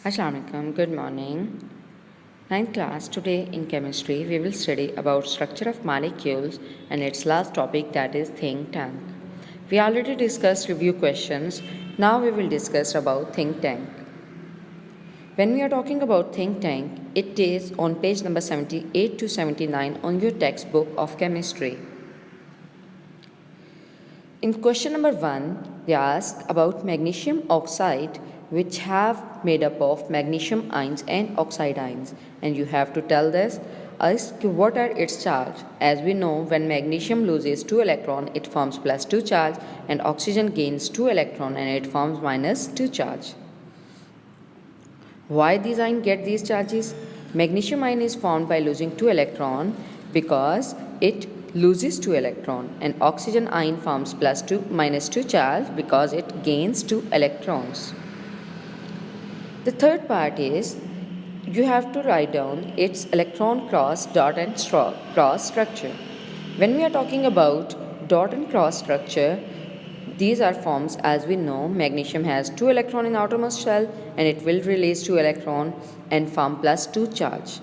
Assalamualaikum, good morning. Ninth class, today in chemistry we will study about structure of molecules and its last topic, that is think tank. We already discussed review questions, now we will discuss about think tank. When we are talking about think tank, it is on page number 78 to 79 on your textbook of chemistry. In question number 1, they ask about magnesium oxide, which have made up of magnesium ions and oxide ions, and you have to tell us what are its charge. As we know, when magnesium loses 2 electron, it forms plus 2 charge, and oxygen gains 2 electron and it forms minus 2 charge. Why these ions get these charges? Magnesium ion is formed by losing 2 electron because it loses 2 electron, and oxygen ion forms plus 2 minus 2 charge because it gains 2 electrons. The third part is you have to write down its electron cross dot and cross structure. When we are talking about dot and cross structure, these are forms. As we know, magnesium has 2 electron in outermost shell and it will release 2 electron and form plus 2 charge,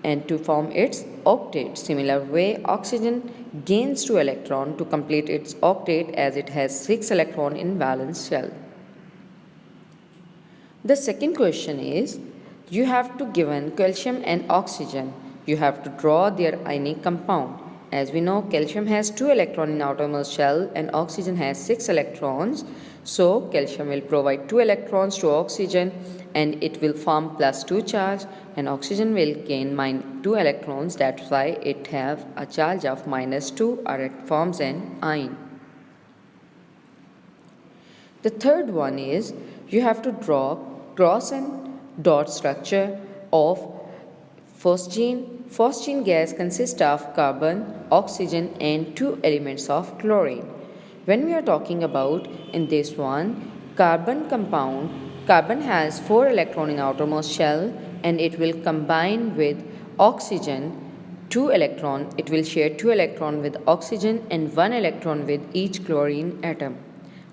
and to form its octet. Similar way, oxygen gains 2 electron to complete its octet as it has 6 electron in valence shell. The second question is you have to given calcium and oxygen. You have to draw their ionic compound. As we know, calcium has 2 electrons in outermost shell and oxygen has 6 electrons. So calcium will provide 2 electrons to oxygen and it will form plus 2 charge, and oxygen will gain 2 electrons. That's why it have a charge of minus 2 or it forms an ion. The third one is you have to draw cross and dot structure of phosgene. Phosgene gas consists of carbon, oxygen and 2 elements of chlorine. When we are talking about in this one, carbon compound, carbon has 4 electrons in outermost shell and it will combine with oxygen 2 electron. It will share 2 electron with oxygen and 1 electron with each chlorine atom.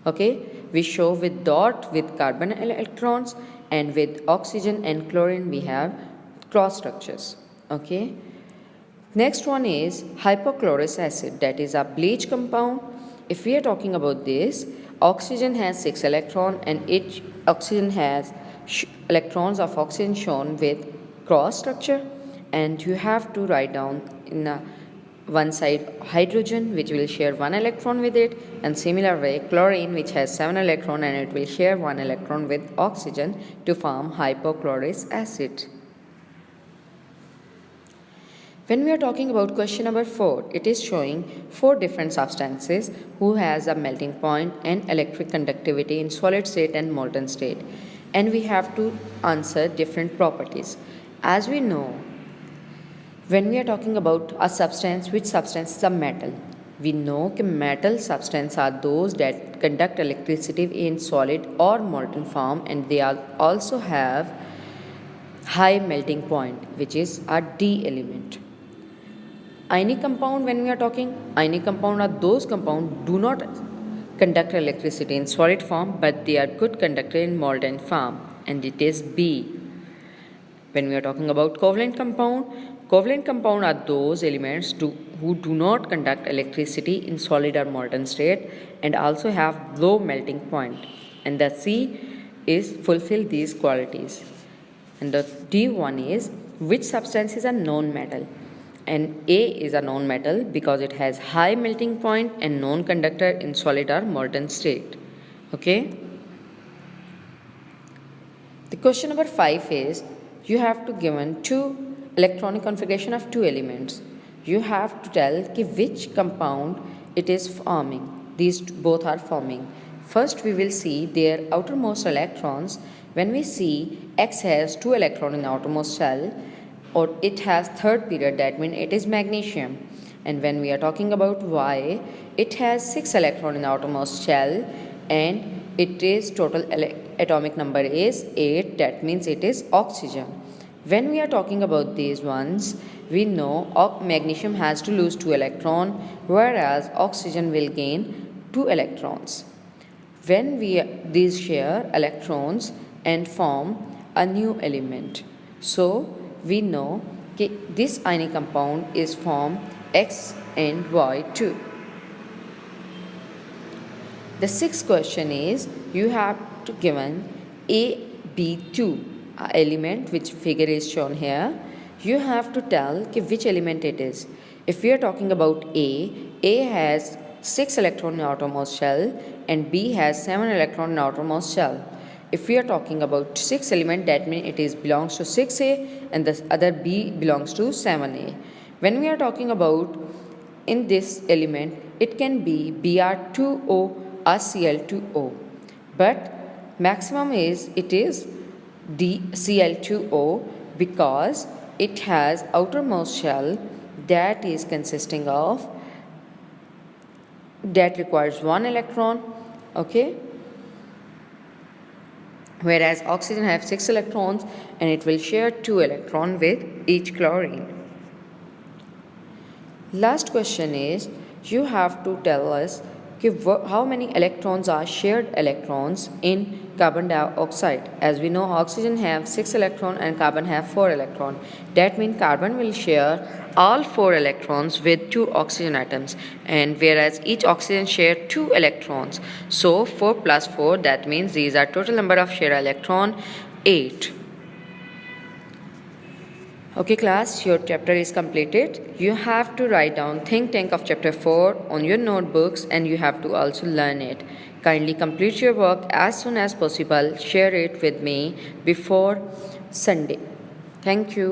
Okay, we show with dot with carbon electrons, and with oxygen and chlorine we have cross structures. Okay, next one is hypochlorous acid, that is a bleach compound. If we are talking about this, oxygen has 6 electrons and each oxygen has electrons of oxygen shown with cross structure, and you have to write down in one side hydrogen which will share 1 electron with it, and similar way chlorine which has 7 electron and it will share 1 electron with oxygen to form hypochlorous acid. When we are talking about question number 4, it is showing 4 different substances who has a melting point and electric conductivity in solid state and molten state, and we have to answer different properties. As we know, when we are talking about a substance, which substance is a metal? We know that metal substances are those that conduct electricity in solid or molten form, and they also have high melting point, which is a D element. Ionic compound, when we are talking, ionic compound are those compounds do not conduct electricity in solid form, but they are good conductor in molten form, and it is B. When we are talking about covalent compound are those elements who do not conduct electricity in solid or molten state and also have low melting point, and the C is fulfill these qualities. And the D one is which substance is a known metal, and A is a known metal because it has high melting point and known conductor in solid or molten state. Okay. The question number 5 is you have to given 2 electronic configuration of 2 elements. You have to tell which compound it is forming. These both are forming. First we will see their outermost electrons. When we see X has 2 electrons in outermost shell, or it has third period, that means it is magnesium. And when we are talking about Y, it has 6 electrons in outermost shell and it is total atomic number is 8, that means it is oxygen. When we are talking about these ones, we know magnesium has to lose 2 electrons, whereas oxygen will gain 2 electrons. When these share electrons and form a new element. So we know that this ionic compound is formed X and Y too. The sixth question is you have to given AB2 element which figure is shown here. You have to tell which element it is. If we are talking about A has 6 electron in outermost shell and B has 7 electron in outermost shell. If we are talking about 6 element, that means it is belongs to 6A and the other B belongs to 7A. When we are talking about in this element, it can be Br2O or Cl2O, but maximum is it is DCl2O because it has outermost shell that is consisting of that requires 1 electron, okay, whereas oxygen has 6 electrons and it will share 2 electrons with each chlorine. Last question is you have to tell us how many electrons are shared electrons in carbon dioxide. As we know, oxygen have 6 electrons and carbon have 4 electrons. That means carbon will share all 4 electrons with 2 oxygen atoms, and whereas each oxygen share 2 electrons. So 4 plus 4, that means these are total number of shared electron 8. Okay class, your chapter is completed. You have to write down think tank of chapter 4 on your notebooks and you have to also learn it. Kindly complete your work as soon as possible. Share it with me before Sunday. Thank you.